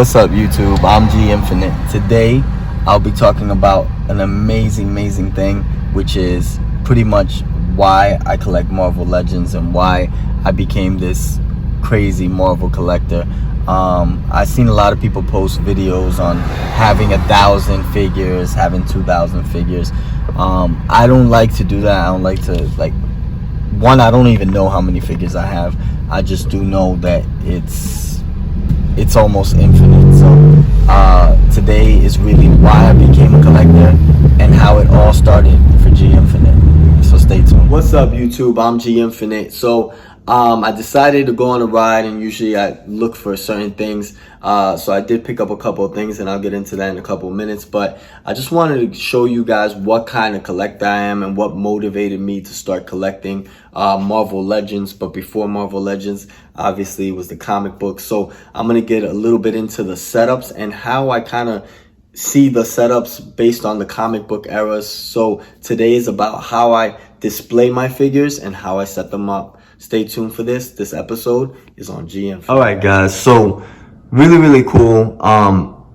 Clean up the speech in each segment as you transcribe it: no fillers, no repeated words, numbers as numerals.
What's up, YouTube? I'm G Infinite. Today, I'll be talking about an amazing thing, which is pretty much why I collect Marvel Legends and why I became this crazy Marvel collector. I've seen a lot of people post videos on having 1,000 figures, having 2,000 figures. I don't like to do that. I don't like to, I don't even know how many figures I have. I just do know that it's almost infinite. So today is really why I became a collector and how it all started for G Infinite. So stay tuned. What's up, YouTube? I'm G Infinite. So I decided to go on a ride, and usually I look for certain things. So I did pick up a couple of things, and I'll get into that in a couple of minutes. But I just wanted to show you guys what kind of collector I am and what motivated me to start collecting Marvel Legends. But before Marvel Legends, obviously, it was the comic book. So I'm going to get a little bit into the setups and how I kind of see the setups based on the comic book eras. So today is about how I display my figures and how I set them up. Stay tuned for this. This episode is on GM. All right, guys. So really cool.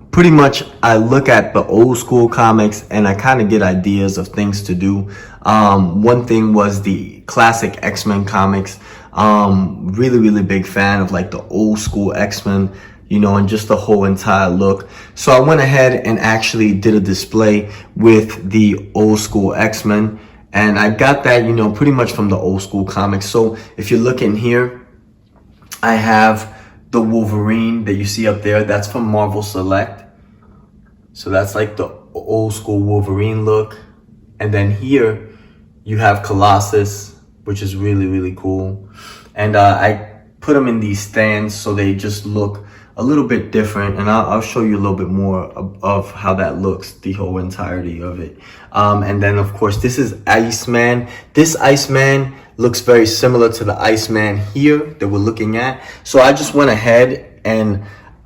Pretty much I look at the old school comics and I kind of get ideas of things to do. One thing was the classic X-Men comics. Really big fan of like the old school X-Men, you know, and just the whole entire look. So I went ahead and actually did a display with the old school X-Men. And I got that, you know, pretty much from the old school comics. So if you look in here, I have the Wolverine that you see up there. That's from Marvel Select. So that's like the old school Wolverine look. And then here you have Colossus, which is really cool. And I put them in these stands so they just look a little bit different, and I'll show you a little bit more of how that looks, the whole entirety of it. And then of course this is Iceman. This Iceman looks very similar to the Iceman here that we're looking at. So I just went ahead and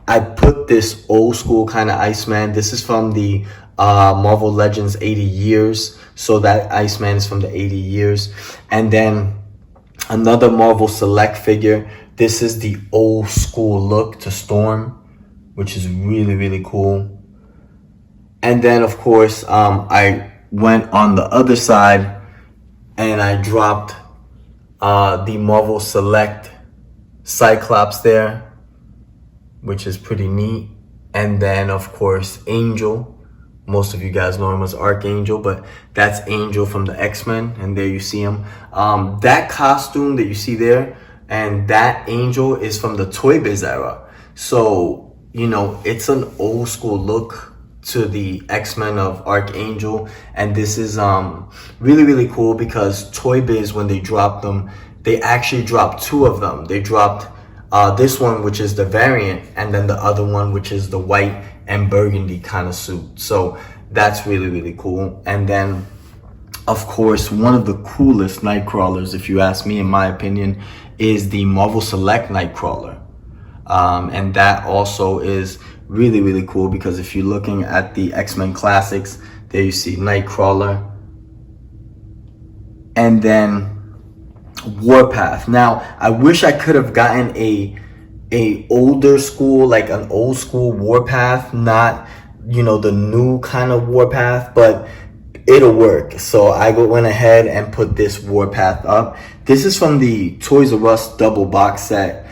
I put this old school kind of Iceman. This is from the Marvel Legends 80 years. So that Iceman is from the 80 years. And then another Marvel Select figure. This is the old school look to Storm, which is really cool. And then of course, I went on the other side and I dropped the Marvel Select Cyclops there, which is pretty neat. And then of course, Angel. Most of you guys know him as Archangel, but that's Angel from the X-Men, and there you see him. That costume that you see there and that Angel is from the Toy Biz era. So, you know, it's an old school look to the X-Men of Archangel. And this is really cool because Toy Biz, when they dropped them, they actually dropped two of them. They dropped this one, which is the variant, and then the other one, which is the white and burgundy kind of suit. So that's really cool. And then of course, one of the coolest Nightcrawlers, if you ask me, in my opinion, is the Marvel Select Nightcrawler. And that also is really cool because if you're looking at the X-Men Classics, there you see Nightcrawler. And then Warpath. Now, I wish I could have gotten a older school, like an old school Warpath, not, you know, the new kind of Warpath, but it'll work. So I went ahead and put this Warpath up. This is from the Toys R Us double box set.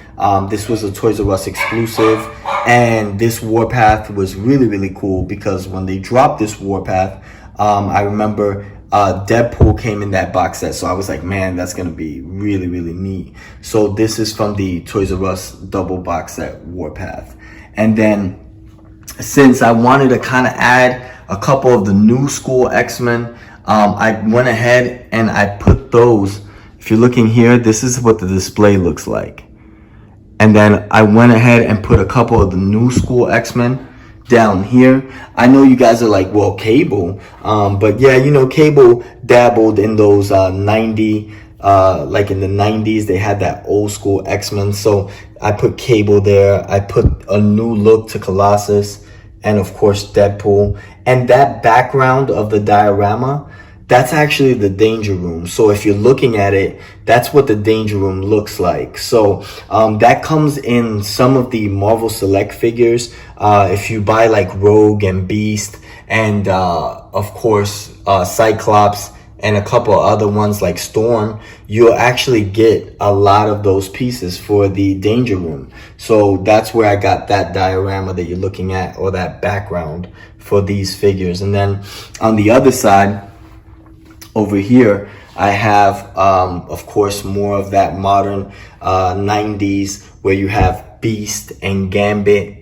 This was a Toys R Us exclusive, and this Warpath was really cool because when they dropped this Warpath, I remember Deadpool came in that box set. So I was like, man, that's gonna be really neat. So this is from the Toys R Us double box set Warpath. And then since I wanted to kind of add a couple of the new school X-Men, I went ahead and I put those. If you're looking here, this is what the display looks like. And then I went ahead and put a couple of the new school X-Men down here. I know you guys are like, well, Cable, but yeah, you know, Cable dabbled in those like in the 90s, they had that old school X-Men. So I put Cable there. I put a new look to Colossus, and of course Deadpool. And that background of the diorama, that's actually the Danger Room. So if you're looking at it, that's what the Danger Room looks like. So that comes in some of the Marvel Select figures. If you buy like Rogue and Beast and of course Cyclops and a couple other ones like Storm, you'll actually get a lot of those pieces for the Danger Room. So that's where I got that diorama that you're looking at, or that background for these figures. And then on the other side, over here, I have, of course, more of that modern 90s where you have Beast and Gambit.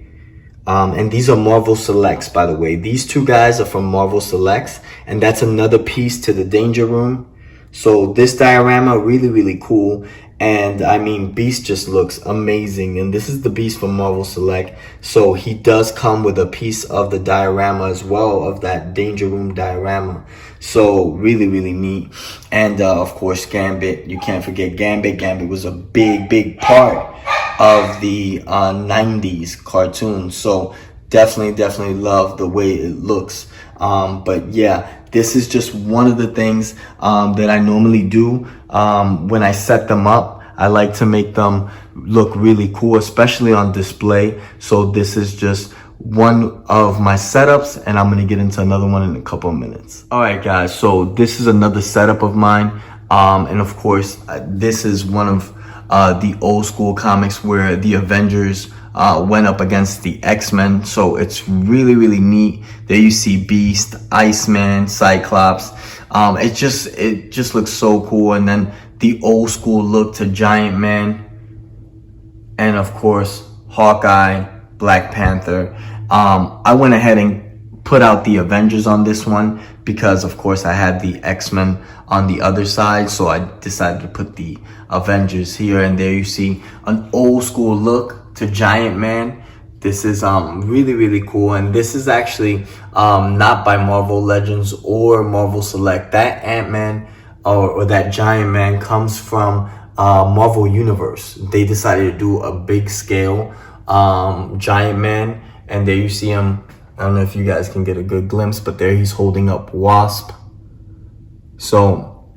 And these are Marvel Selects, by the way. These two guys are from Marvel Selects, and that's another piece to the Danger Room. So this diorama, really, really cool. And I mean, Beast just looks amazing. And this is the Beast from Marvel Select. So he does come with a piece of the diorama as well, of that Danger Room diorama. So really, really neat. And of course, Gambit. You can't forget Gambit. Gambit was a big, big part of the 90s cartoon. So definitely love the way it looks. But yeah, this is just one of the things that I normally do when I set them up. I like to make them look really cool, especially on display. So this is just one of my setups, and I'm gonna get into another one in a couple of minutes. All right, guys, so this is another setup of mine. And of course, this is one of the old school comics where the Avengers went up against the X-Men. So it's really, really neat. There you see Beast, Iceman, Cyclops. It just looks so cool. And then the old school look to Giant Man, and of course Hawkeye, Black Panther. I went ahead and put out the Avengers on this one because of course I had the X-Men on the other side, so I decided to put the Avengers here. And there you see an old school look to Giant Man. This is really, really cool. And this is actually not by Marvel Legends or Marvel Select. That Ant-Man or that Giant Man comes from Marvel Universe. They decided to do a big scale Giant Man, and there you see him. I don't know if you guys can get a good glimpse, but there he's holding up Wasp. So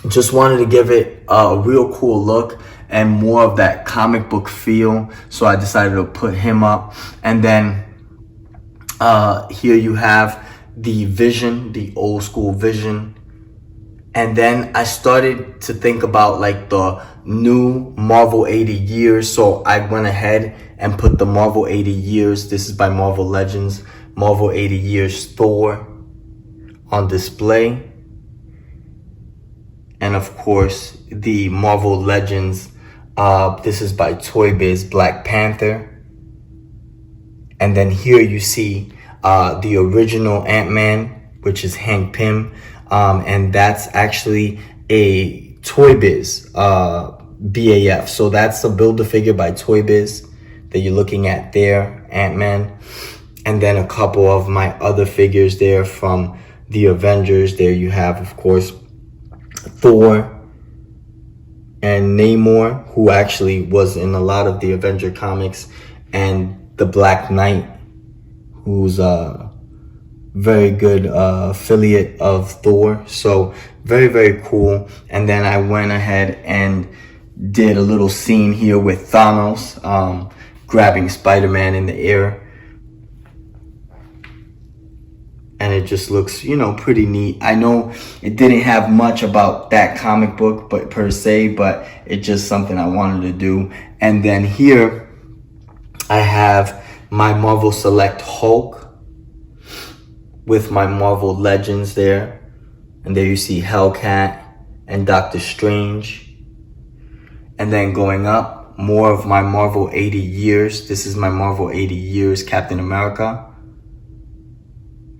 just wanted to give it a real cool look and more of that comic book feel. So I decided to put him up. And then here you have the Vision, the old school Vision. And then I started to think about like the new Marvel 80 years. So I went ahead and put the Marvel 80 years. This is by Marvel Legends. Marvel 80 years Thor on display. And of course, the Marvel Legends. This is by Toy Biz, Black Panther. And then here you see the original Ant-Man, which is Hank Pym. And that's actually a Toy Biz BAF. So that's a Build-A-Figure by Toy Biz that you're looking at there, Ant-Man. And then a couple of my other figures there from the Avengers. There you have, of course, Thor and Namor, who actually was in a lot of the Avenger comics, and the Black Knight, who's a very good affiliate of Thor. So very, very cool. And then I went ahead and did a little scene here with Thanos grabbing Spider-Man in the air. And it just looks, you know, pretty neat. I know it didn't have much about that comic book, but per se, but it's just something I wanted to do. And then here I have my Marvel Select Hulk with my Marvel Legends there. And there you see Hellcat and Doctor Strange. And then going up, more of my Marvel 80 years. This is my Marvel 80 years Captain America.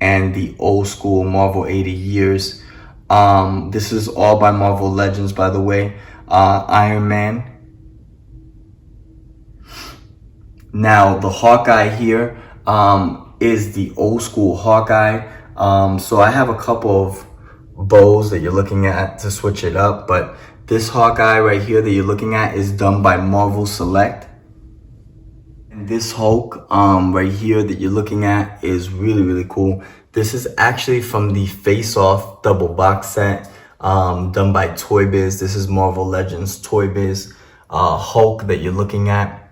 And the old school Marvel 80 years. This is all by Marvel Legends, by the way. Iron Man. Now, the Hawkeye here is the old school Hawkeye. So I have a couple of bows that you're looking at to switch it up. But this Hawkeye right here that you're looking at is done by Marvel Select. And this Hulk right here that you're looking at is really, really cool. This is actually from the Face Off double box set, done by Toy Biz. This is Marvel Legends Toy Biz Hulk that you're looking at.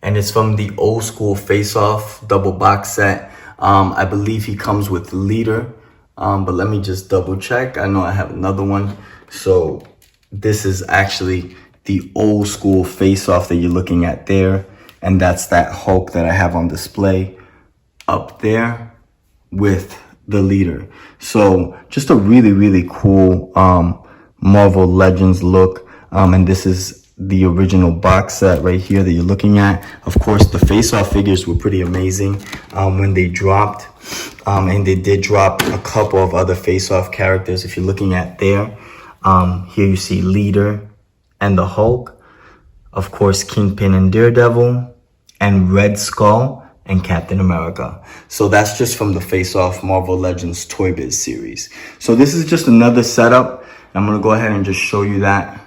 And it's from the old school Face Off double box set. I believe he comes with Leader, but let me just double check. I know I have another one. So this is actually the old school Face Off that you're looking at there. And that's that Hulk that I have on display up there with the Leader. So just a really, really cool Marvel Legends look. And this is the original box set right here that you're looking at. Of course, the face-off figures were pretty amazing when they dropped. And they did drop a couple of other face-off characters. If you're looking at there, here you see Leader and the Hulk. Of course, Kingpin and Daredevil, and Red Skull and Captain America. So that's just from the Face-Off Marvel Legends Toy Biz series. So this is just another setup. I'm gonna go ahead and just show you that.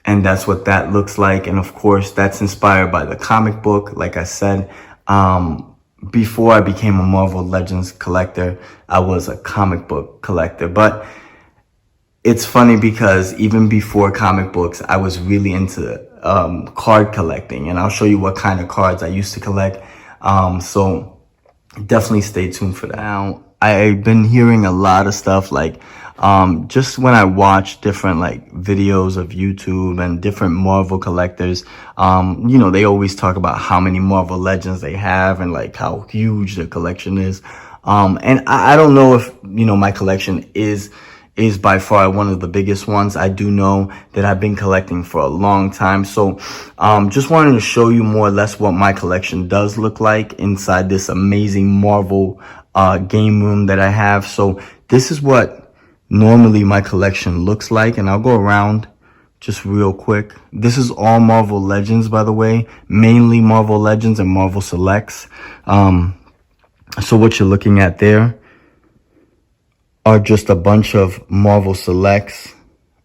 And that's what that looks like. And of course, that's inspired by the comic book. Like I said, before I became a Marvel Legends collector, I was a comic book collector. But it's funny because even before comic books, I was really into card collecting. And I'll show you what kind of cards I used to collect. So definitely stay tuned for that. Now, I've been hearing a lot of stuff like, just when I watch different like videos of YouTube and different Marvel collectors, you know, they always talk about how many Marvel Legends they have and like how huge their collection is. And I don't know if, you know, my collection is by far one of the biggest ones. I do know that I've been collecting for a long time. So, just wanted to show you more or less what my collection does look like inside this amazing Marvel, game room that I have. So this is what normally my collection looks like, and I'll go around just real quick. This is all Marvel Legends, by the way, mainly Marvel Legends and Marvel Selects. So what you're looking at there are just a bunch of Marvel Selects.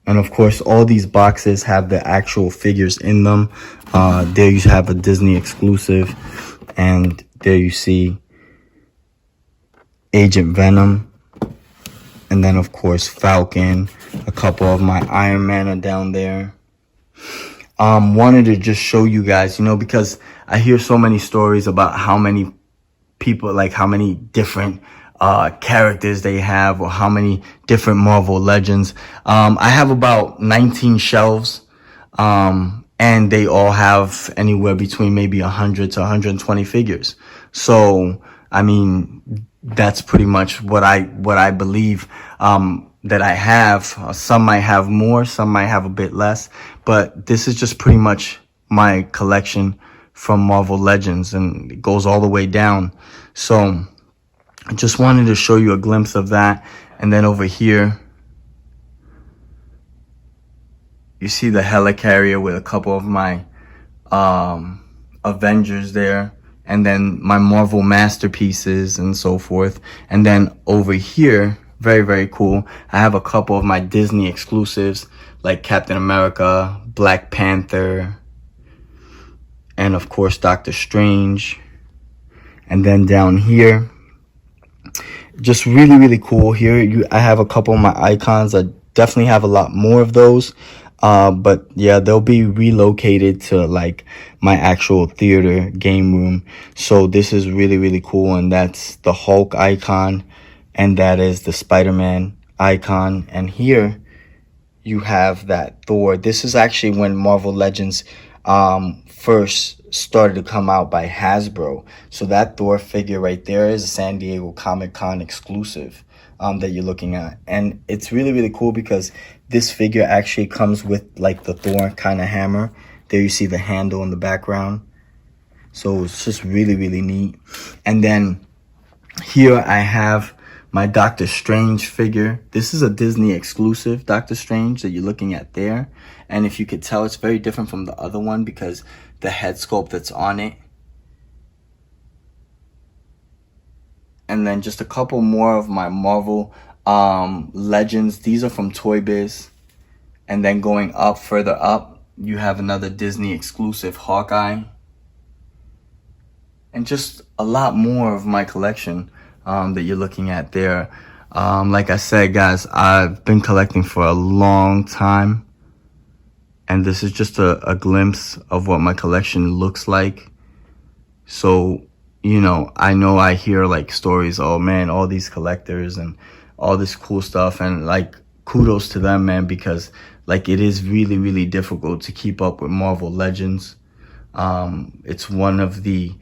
And of course, all these boxes have the actual figures in them. There you have a Disney exclusive, and there you see Agent Venom. And then, of course, Falcon. A couple of my Iron Man are down there. Wanted to just show you guys, you know, because I hear so many stories about how many people, like how many different characters they have, or how many different Marvel Legends. I have about 19 shelves, and they all have anywhere between maybe 100 to 120 figures. So, I mean, that's pretty much what I believe that I have. Some might have more, some might have a bit less, but this is just pretty much my collection from Marvel Legends, and it goes all the way down. So I just wanted to show you a glimpse of that. And then over here, you see the helicarrier with a couple of my Avengers there. And then my Marvel masterpieces and so forth. And then over here, very, very cool, I have a couple of my Disney exclusives like Captain America, Black Panther, and of course Doctor Strange. And then down here, just really, really cool here. I have a couple of my icons. I definitely have a lot more of those. But yeah, they'll be relocated to like my actual theater game room. So this is really, really cool. And that's the Hulk icon, and that is the Spider-Man icon. And here you have that Thor. This is actually when Marvel Legends first started to come out by Hasbro. So that Thor figure right there is a San Diego Comic-Con exclusive that you're looking at. And it's really, really cool because this figure actually comes with like the Thor kind of hammer. There you see the handle in the background. So it's just really, really neat. And then here I have my Doctor Strange figure. This is a Disney exclusive Doctor Strange that you're looking at there. And if you could tell, it's very different from the other one because the head sculpt that's on it. And then just a couple more of my Marvel Legends. These are from Toy Biz. And then going up, further up, you have another Disney exclusive Hawkeye. and just a lot more of my collection that you're looking at there. Like I said, guys, I've been collecting for a long time, and this is just a glimpse of what my collection looks like. So, you know I hear like stories, oh man, all these collectors and all this cool stuff, and like kudos to them, man, because like it is really, really difficult to keep up with Marvel Legends. It's one of the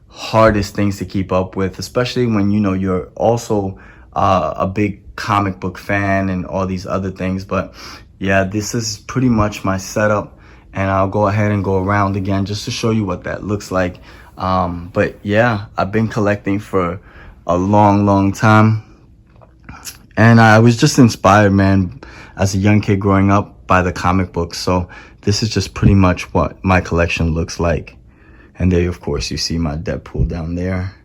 hardest things to keep up with, especially when you're also a big comic book fan and all these other things. But yeah, this is pretty much my setup, and I'll go ahead and go around again just to show you what that looks like. But yeah, I've been collecting for a long time, and I was just inspired, man, as a young kid growing up by the comic books. So this is just pretty much what my collection looks like. And there, of course, you see my Deadpool down there.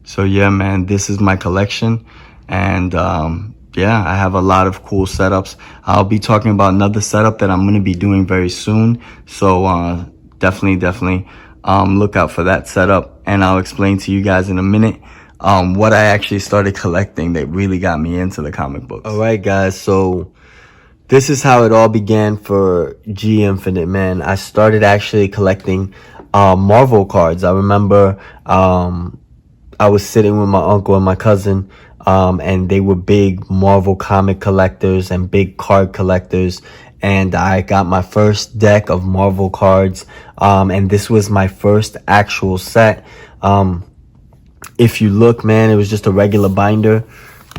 So yeah, man, this is my collection, and yeah, I have a lot of cool setups. I'll be talking about another setup that I'm going to be doing very soon. So definitely look out for that setup, and I'll explain to you guys in a minute what I actually started collecting that really got me into the comic books. All right, guys, so this is how it all began for G Infinite, man. I started actually collecting Marvel cards. I remember I was sitting with my uncle and my cousin, and they were big Marvel comic collectors and big card collectors. And I got my first deck of Marvel cards, and this was my first actual set. If you look, man, it was just a regular binder,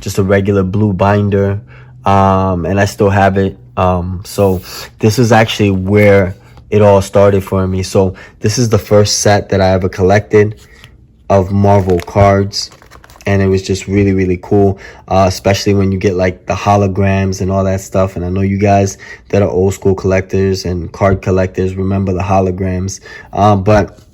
just a regular blue binder, and I still have it. So this is actually where it all started for me. So this is the first set that I ever collected of Marvel cards, and it was just really cool, especially when you get like the holograms and all that stuff. And I know you guys that are old school collectors and card collectors remember the holograms, but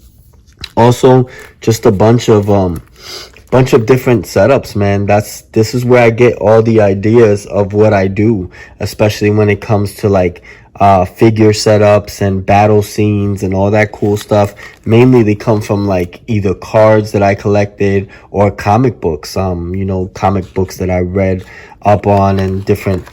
also just a bunch of different setups, man. This is where I get all the ideas of what I do, especially when it comes to like figure setups and battle scenes and all that cool stuff. Mainly they come from like either cards that I collected or comic books, comic books that I read up on and different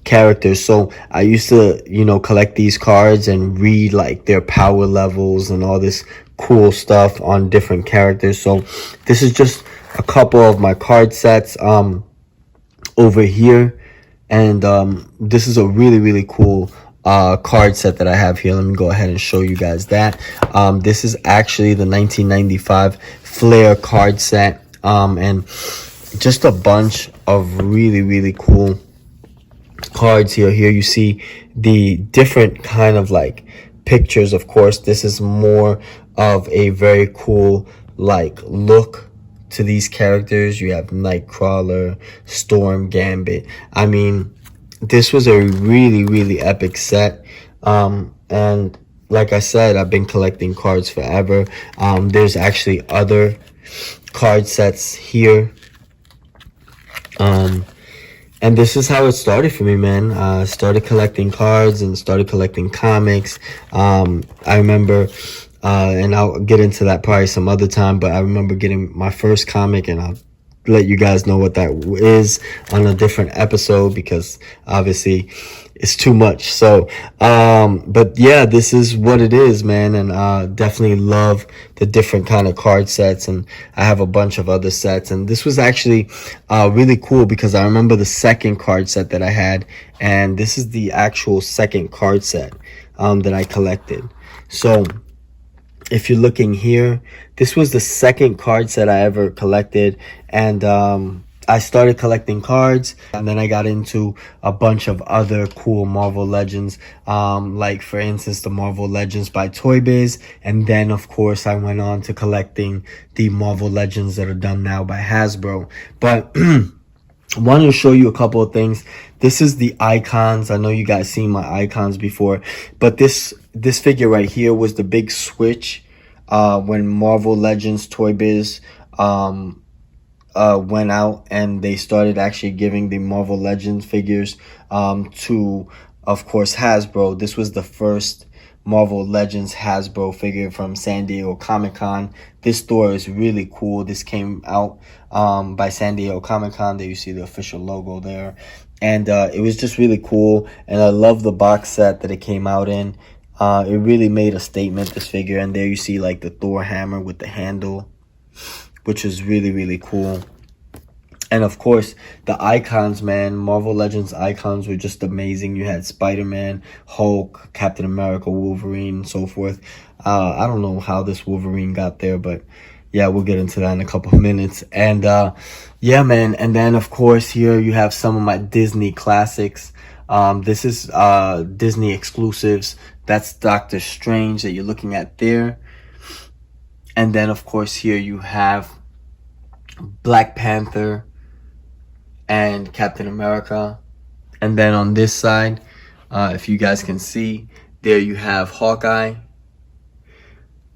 characters. So I used to, collect these cards and read like their power levels and all this cool stuff on different characters. So this is just a couple of my card sets over here, and this is a really cool card set that I have here. Let me go ahead and show you guys that. This is actually the 1995 Flair card set, and just a bunch of really cool cards here. Here you see the different kind of like pictures. Of course, this is more of a very cool like look to these characters. You have Nightcrawler, Storm, Gambit. I mean, this was a really epic set, and like I said, I've been collecting cards forever. There's actually other card sets here, and this is how it started for me, man. I started collecting cards and started collecting comics. I remember, and I'll get into that probably some other time, but I remember getting my first comic, and I'll let you guys know what that is on a different episode because obviously it's too much. So but yeah, this is what it is, man, and definitely love the different kind of card sets, and I have a bunch of other sets. And this was actually really cool because I remember the second card set that I had, and this is the actual second card set that I collected. So if you're looking here, this was the second card set I ever collected, and I started collecting cards, and then I got into a bunch of other cool Marvel Legends, like for instance the Marvel Legends by Toy Biz, and then of course I went on to collecting the Marvel Legends that are done now by Hasbro. But I wanted to show you a couple of things. This is the icons. I know you guys seen my icons before, but this figure right here was the big switch when Marvel Legends Toy Biz went out and they started actually giving the Marvel Legends figures to, of course, Hasbro. This was the first Marvel Legends Hasbro figure from San Diego Comic-Con. This store is really cool. This came out by San Diego Comic-Con. There you see the official logo there. And it was just really cool. And I love the box set that it came out in. It really made a statement, this figure. And there you see like the Thor hammer with the handle, which is really, really cool. And of course, the icons, man, Marvel Legends icons were just amazing. You had Spider-Man, Hulk, Captain America, Wolverine, and so forth. I don't know how this Wolverine got there, but yeah, we'll get into that in a couple of minutes. And yeah, man. And then, of course, here you have some of my Disney classics. This is Disney exclusives. That's Doctor Strange that you're looking at there. And then, of course, here you have Black Panther and Captain America. And then on this side, if you guys can see, there you have Hawkeye.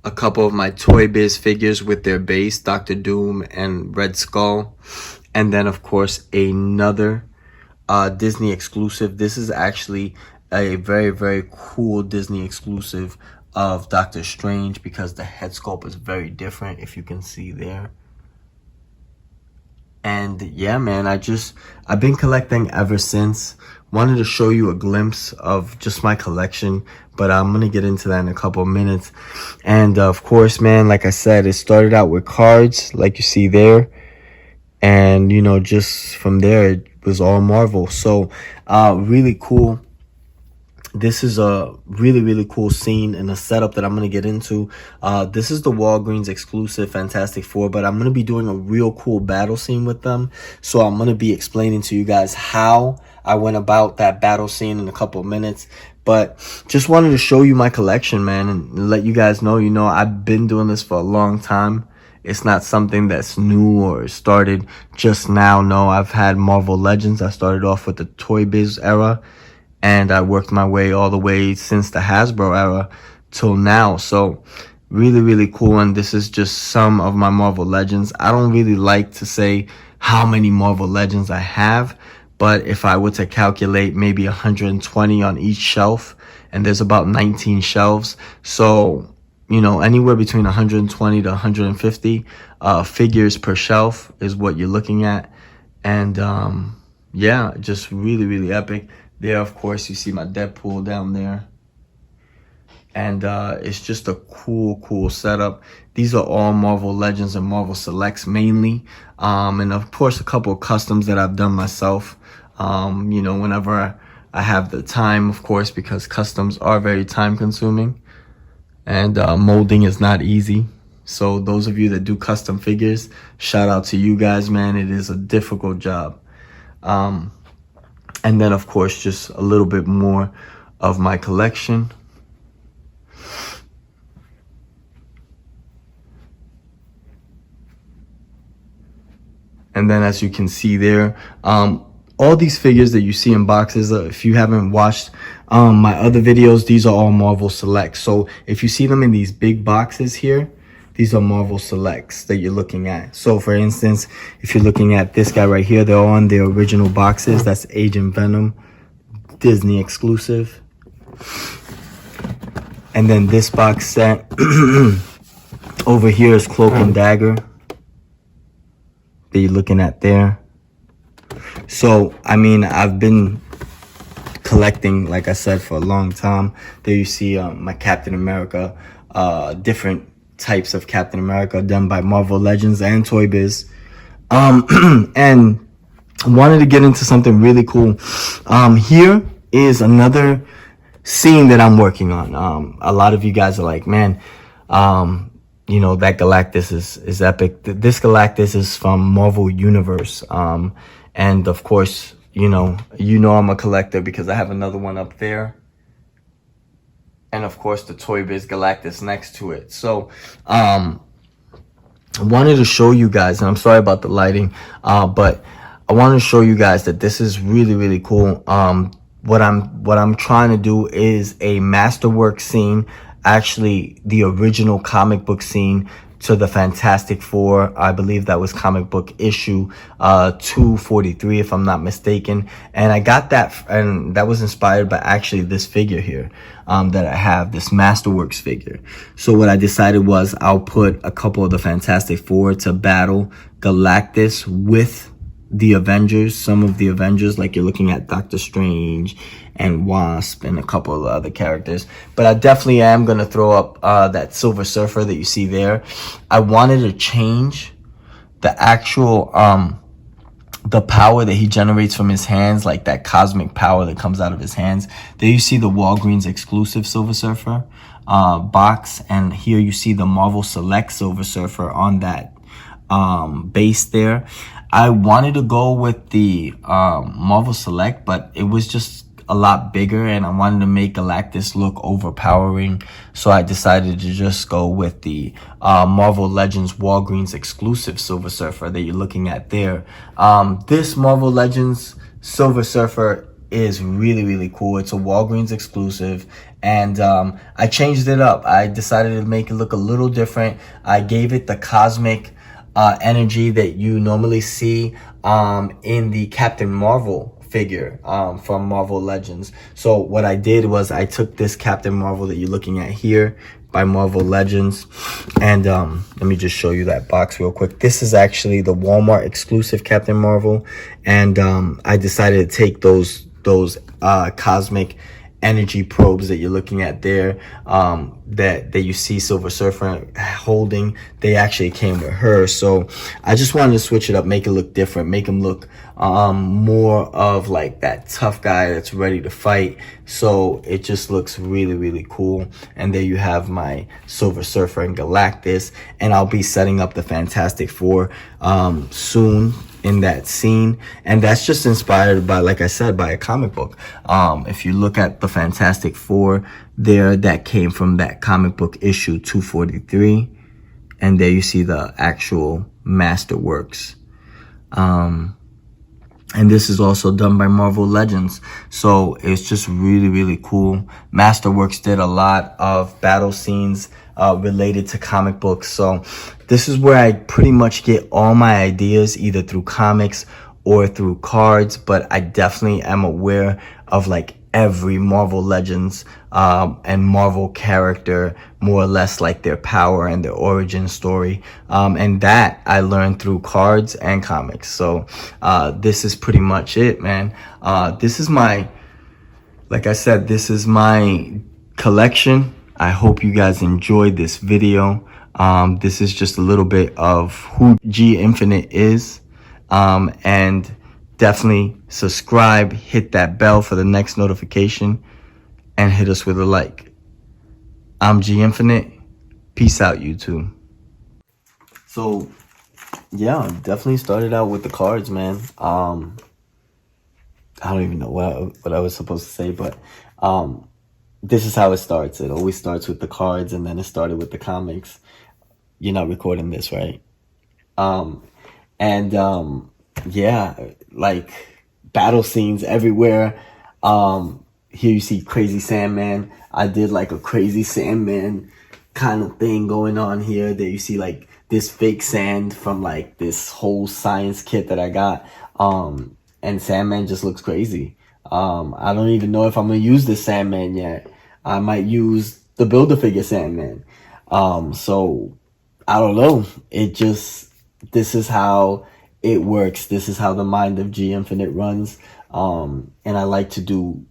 A couple of my Toy Biz figures with their base, Doctor Doom and Red Skull. And then, of course, another Disney exclusive. This is actually a very, very cool Disney exclusive of Doctor Strange because the head sculpt is very different, if you can see there. And yeah, man, I've been collecting ever since. Wanted to show you a glimpse of just my collection, but I'm gonna get into that in a couple of minutes. And of course, man, like I said, it started out with cards, like you see there. And, you know, just from there, it was all Marvel. So, really cool. This is a really, really cool scene and a setup that I'm going to get into. This is the Walgreens exclusive Fantastic Four, but I'm going to be doing a real cool battle scene with them. So I'm going to be explaining to you guys how I went about that battle scene in a couple of minutes. But just wanted to show you my collection, man, and let you guys know, you know, I've been doing this for a long time. It's not something that's new or started just now. No, I've had Marvel Legends. I started off with the Toy Biz era. And I worked my way all the way since the Hasbro era till now. So really, really cool. And this is just some of my Marvel Legends. I don't really like to say how many Marvel Legends I have. But if I were to calculate maybe 120 on each shelf, and there's about 19 shelves. So, you know, anywhere between 120 to 150 figures per shelf is what you're looking at. And yeah, just really, really epic. There, of course, you see my Deadpool down there. And it's just a cool setup. These are all Marvel Legends and Marvel Selects mainly. And, of course, a couple of customs that I've done myself. You know, whenever I have the time, of course, because customs are very time-consuming. And molding is not easy. So those of you that do custom figures, shout out to you guys, man. It is a difficult job. And then, of course, just a little bit more of my collection. And then, as you can see there, all these figures that you see in boxes, if you haven't watched my other videos, these are all Marvel Selects. So if you see them in these big boxes here, these are Marvel Selects that you're looking at. So, for instance, if you're looking at this guy right here, they're all on their original boxes. That's Agent Venom, Disney exclusive. And then this box set over here is Cloak and Dagger that you're looking at there. So, I mean, I've been collecting, like I said, for a long time. There you see my Captain America, different types of Captain America done by Marvel Legends and Toy Biz. And wanted to get into something really cool. Here is another scene that I'm working on. A lot of you guys are like, man, you know, that Galactus is epic. This Galactus is from Marvel Universe. And of course, you know I'm a collector because I have another one up there. And of course, the Toy Biz Galactus next to it. So, I wanted to show you guys, and I'm sorry about the lighting, but I I want to show you guys that this is really, really cool. What I'm trying to do is a Masterworks scene, actually the original comic book scene to the Fantastic Four. I believe that was comic book issue 243, if I'm not mistaken. And I got that, and that was inspired by actually this figure here that I have, this Masterworks figure. So what I decided was I'll put a couple of the Fantastic Four to battle Galactus with the Avengers, some of the Avengers, like you're looking at Doctor Strange and Wasp and a couple of other characters. But I definitely am going to throw up that Silver Surfer that you see there. I wanted to change the actual the power that he generates from his hands, like that cosmic power that comes out of his hands. There you see the Walgreens exclusive Silver Surfer box, and here you see the Marvel Select Silver Surfer on that base there. I wanted to go with the Marvel Select, but it was just a lot bigger, and I wanted to make Galactus look overpowering, so I decided to just go with the Marvel Legends Walgreens exclusive Silver Surfer that you're looking at there. This Marvel Legends Silver Surfer is really, really cool. It's a Walgreens exclusive, and I changed it up. I decided to make it look a little different. I gave it the cosmic energy that you normally see in the Captain Marvel figure from Marvel Legends. So what I did was I took this Captain Marvel that you're looking at here by Marvel Legends, and let me just show you that box real quick. This is actually the Walmart exclusive Captain Marvel, and I decided to take those cosmic energy probes that you're looking at there, that you see Silver Surfer holding. They actually came with her, so I just wanted to switch it up, make it look different, make him look more of like that tough guy that's ready to fight. So it just looks really, really cool. And there you have my Silver Surfer and Galactus, and I'll be setting up the Fantastic Four soon in that scene, and that's just inspired by, like I said, by a comic book. If you look at the Fantastic Four there, that came from that comic book issue 243, and there you see the actual Masterworks. And this is also done by Marvel Legends, so it's just really, really cool. Masterworks did a lot of battle scenes related to comic books, so this is where I pretty much get all my ideas, either through comics or through cards. But I definitely am aware of like every Marvel Legends and Marvel character, more or less, like their power and their origin story, and that I learned through cards and comics. So this is pretty much it, man. This is my, like I said, this is my collection. I hope you guys enjoyed this video. This is just a little bit of who G Infinite is, and definitely subscribe, hit that bell for the next notification, and hit us with a like. I'm G Infinite. Peace out, YouTube. So yeah, definitely started out with the cards, man. I don't even know what I was supposed to say, but this is how it starts. It always starts with the cards, and then it started with the comics. You're not recording this, right? Yeah, like battle scenes everywhere. Here you see Crazy Sandman. I did like a Crazy Sandman kind of thing going on here. There you see like this fake sand from like this whole science kit that I got. And Sandman just looks crazy. I don't even know if I'm gonna use this Sandman yet. I might use the Build-A-Figure Sandman. So I don't know. This is how it works. This is how the mind of G Infinite runs. And I like to do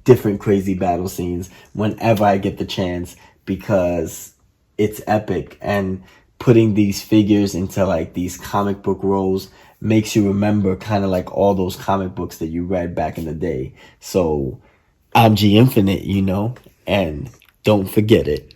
different crazy battle scenes whenever I get the chance, because it's epic, and putting these figures into like these comic book roles makes you remember kind of like all those comic books that you read back in the day. So I'm G Infinite, and don't forget it.